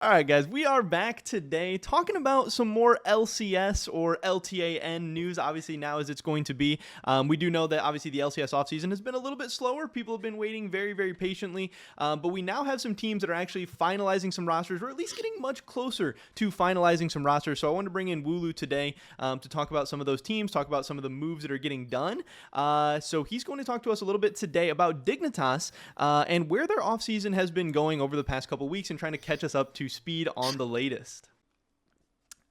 All right, guys, we are back today talking about some more LCS or LTAN news. Obviously, now as it's going to be, we do know that obviously the LCS offseason has been a little bit slower. People have been waiting very, very patiently, but we now have some teams that are actually finalizing some rosters, or at least getting much closer to finalizing some rosters. So I wanted to bring in WOOLOO today to talk about some of those teams, talk about some of the moves that are getting done. So he's going to talk to us a little bit today about Dignitas and where their offseason has been going over the past couple weeks and trying to catch us up to speed on the latest.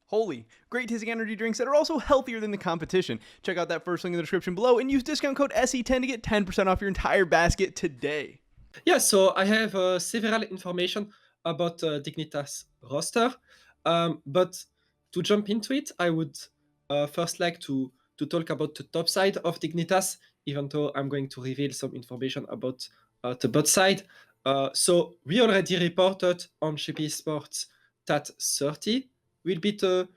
Holy, great tasting energy drinks that are also healthier than the competition. Check out that first link in the description below and use discount code SE10 to get 10% off your entire basket today. Yeah, so I have several information about Dignitas roster, but to jump into it, I would first like to talk about the top side of Dignitas, even though I'm going to reveal some information about the bot side. So we already reported on Shippy Sports that 30 will be the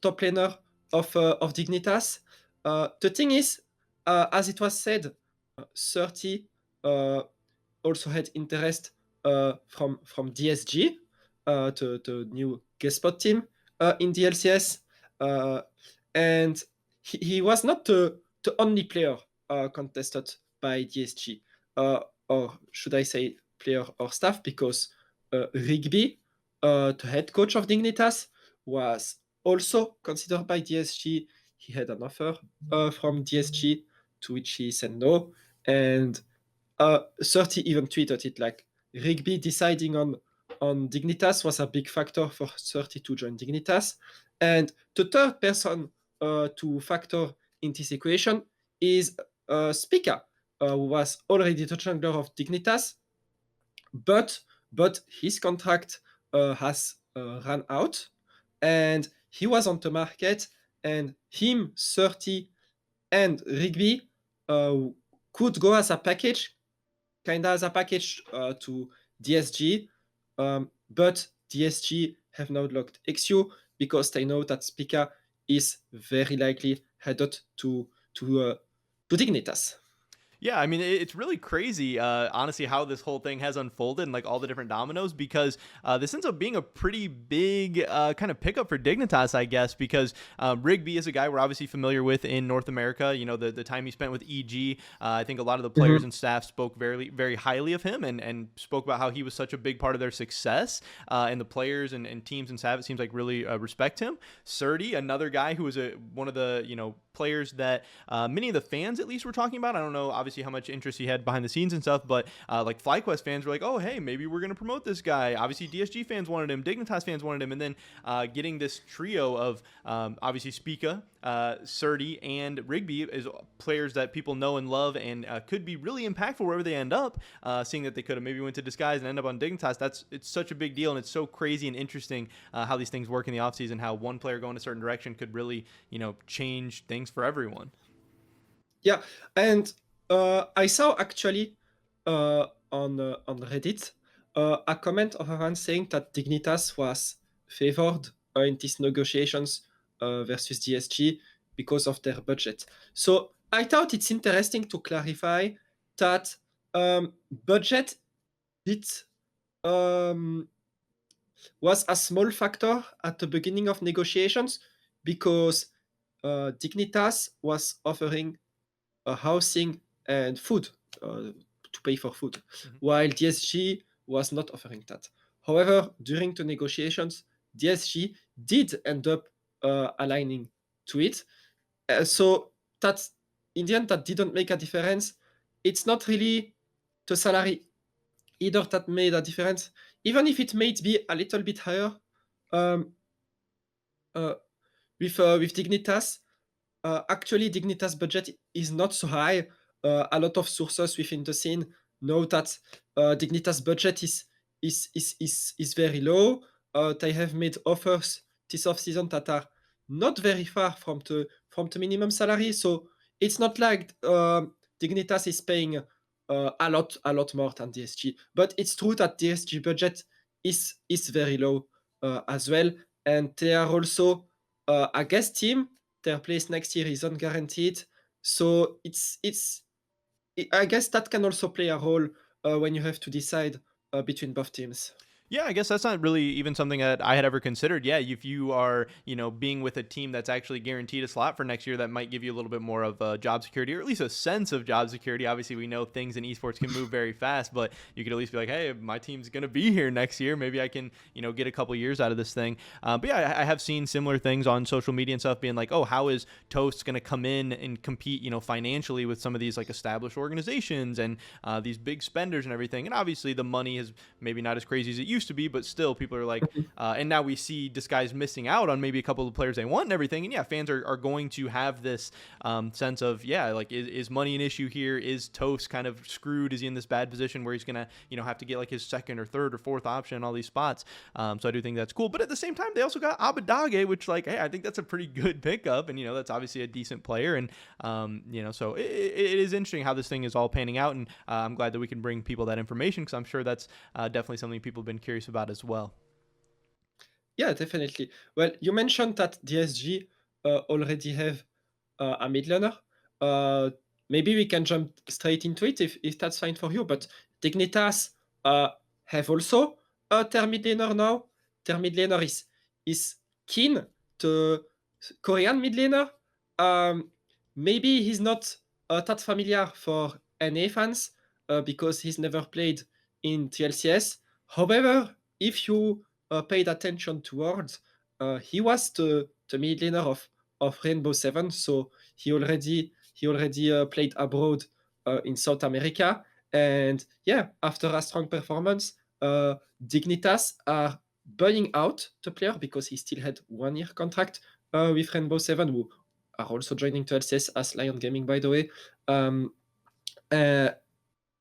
top laner of Dignitas. The thing is, as it was said, 30 also had interest from DSG, the new guest spot team in the LCS, and he was not the only player contested by DSG, or should I say player or staff, because Rigby, the head coach of Dignitas, was also considered by DSG. He had an offer from DSG, to which he said no, and 30 even tweeted it like Rigby deciding on Dignitas was a big factor for 30 to join Dignitas. And the third person to factor in this equation is Spica, who was already the jungler of Dignitas, but his contract has run out, and he was on the market, and him 30 and Rigby could go as a package, kind of as a package to DSG, but DSG have now locked XU because they know that Spica is very likely headed to Dignitas. Yeah, I mean, it's really crazy, honestly, how this whole thing has unfolded and like all the different dominoes because this ends up being a pretty big kind of pickup for Dignitas, I guess, because Rigby is a guy we're obviously familiar with in North America. You know, the time he spent with EG, I think a lot of the players Mhm. and staff spoke very, very highly of him and spoke about how he was such a big part of their success. And the players and teams and staff, it seems like, really respect him. Surdy, another guy who was one of the, players that many of the fans at least were talking about. I don't know, obviously, how much interest he had behind the scenes and stuff, but like FlyQuest fans were like, oh, hey, maybe we're going to promote this guy. Obviously, DSG fans wanted him, Dignitas fans wanted him, and then getting this trio of obviously Spica, Surdy, and Rigby is players that people know and love and could be really impactful wherever they end up, seeing that they could have maybe went to Disguise and end up on Dignitas. It's such a big deal, and it's so crazy and interesting how these things work in the offseason, how one player going a certain direction could really, change things for everyone. Yeah, and I saw actually on Reddit a comment of a fan saying that Dignitas was favored in these negotiations versus DSG because of their budget. So I thought it's interesting to clarify that budget it um, was a small factor at the beginning of negotiations because Dignitas was offering housing and food, to pay for food, Mm-hmm. while DSG was not offering that. However, during the negotiations, DSG did end up aligning to it. So that in the end, that didn't make a difference. It's not really the salary either that made a difference, even if it may be a little bit higher. Um, uh, with Dignitas, actually, Dignitas budget is not so high. A lot of sources within the scene know that Dignitas budget is very low. They have made offers this off season that are not very far from the minimum salary. So it's not like Dignitas is paying a lot more than DSG. But it's true that DSG budget is very low as well, and they are also a guest team. Their place next year is unguaranteed. So I guess that can also play a role when you have to decide between both teams. Yeah, I guess that's not really even something that I had ever considered. Yeah, if you are, being with a team that's actually guaranteed a slot for next year, that might give you a little bit more of job security, or at least a sense of job security. Obviously, we know things in esports can move very fast, but you could at least be like, hey, my team's going to be here next year. Maybe I can, get a couple years out of this thing. But yeah, I have seen similar things on social media and stuff being like, oh, how is Toast going to come in and compete, financially with some of these like established organizations and these big spenders and everything. And obviously, the money is maybe not as crazy as it used to be, but still, people are like, and now we see this guy's missing out on maybe a couple of players they want and everything. And yeah, fans are going to have this sense of, yeah, like, is money an issue here? Is Toast kind of screwed? Is he in this bad position where he's going to, have to get like his second or third or fourth option in all these spots? So I do think that's cool. But at the same time, they also got Abadage, which, like, hey, I think that's a pretty good pickup. And, that's obviously a decent player. And, so it is interesting how this thing is all panning out. And I'm glad that we can bring people that information, because I'm sure that's definitely something people have been curious about as well. Yeah, definitely. Well, you mentioned that DSG already have a midlaner. Uh, Maybe we can jump straight into it if that's fine for you. But Dignitas have also their midlaner now. Their midlaner is keen to Korean midlaner. Um, Maybe he's not that familiar for NA fans because he's never played in TLCS. However, if you paid attention towards, he was the mid laner of Rainbow Seven, so he already played abroad in South America, and yeah, after a strong performance, Dignitas are buying out the player because he still had 1 year contract with Rainbow Seven, who are also joining to LCS as Lion Gaming, by the way. Um, uh,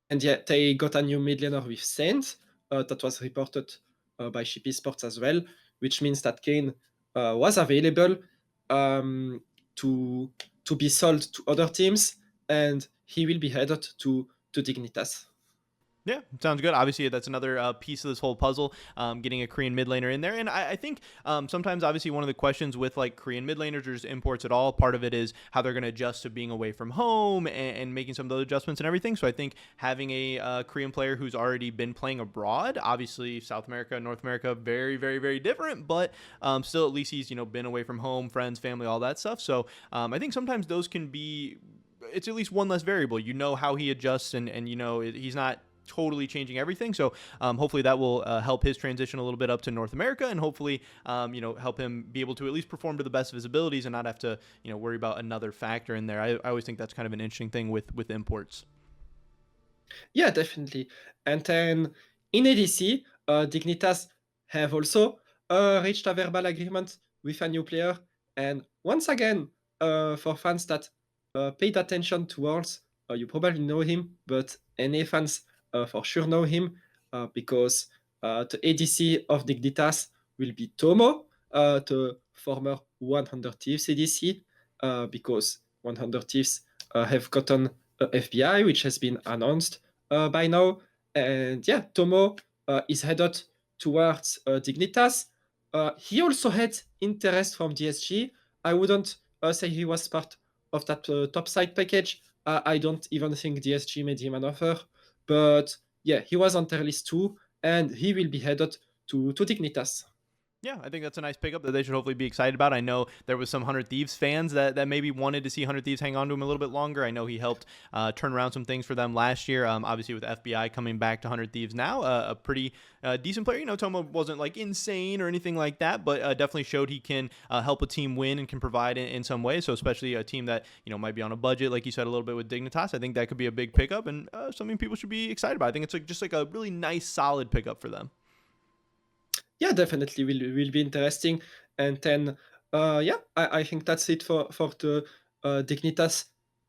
and yeah, they got a new mid laner with Saint that was reported by Shippy Sports as well, which means that Kane was available um, to to be sold to other teams, and he will be headed to Dignitas. Yeah, sounds good. Obviously, that's another piece of this whole puzzle, getting a Korean mid laner in there. And I think sometimes, obviously, one of the questions with like Korean mid laners or just imports at all, part of it is how they're going to adjust to being away from home and making some of those adjustments and everything. So I think having a Korean player who's already been playing abroad, obviously South America, North America, very, very, very different, but still at least he's, been away from home, friends, family, all that stuff. So I think sometimes those can be, it's at least one less variable. You know how he adjusts, and he's not totally changing everything. So hopefully that will help his transition a little bit up to North America, and hopefully help him be able to at least perform to the best of his abilities and not have to worry about another factor in there. I always think that's kind of an interesting thing with imports. Yeah, definitely. And then in ADC, Dignitas have also reached a verbal agreement with a new player. And once again, for fans that paid attention to Worlds, you probably know him, but NA fans for sure know him because the ADC of Dignitas will be Tomo, the former 100 Thieves ADC, because 100 Thieves have gotten a FBI, which has been announced by now. And yeah, Tomo is headed towards Dignitas. He also had interest from DSG. I wouldn't say he was part of that top side package. I don't even think DSG made him an offer. But yeah, he was on their list too, and he will be headed to Dignitas. Yeah, I think that's a nice pickup that they should hopefully be excited about. I know there was some 100 Thieves fans that maybe wanted to see 100 Thieves hang on to him a little bit longer. I know he helped turn around some things for them last year. Obviously, with FBI coming back to 100 Thieves now, a pretty decent player. Tomo wasn't like insane or anything like that, but definitely showed he can help a team win and can provide in some way. So especially a team that might be on a budget, like you said a little bit with Dignitas, I think that could be a big pickup and something people should be excited about. I think it's just like a really nice, solid pickup for them. Yeah, definitely will be interesting. And then yeah, I think that's it for the Dignitas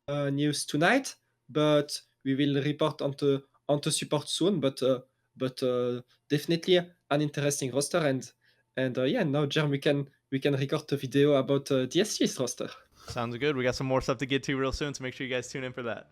news tonight. But we will report onto support soon. But definitely an interesting roster. And yeah, now Jerm, we can record the video about DSG's roster. Sounds good. We got some more stuff to get to real soon, so make sure you guys tune in for that.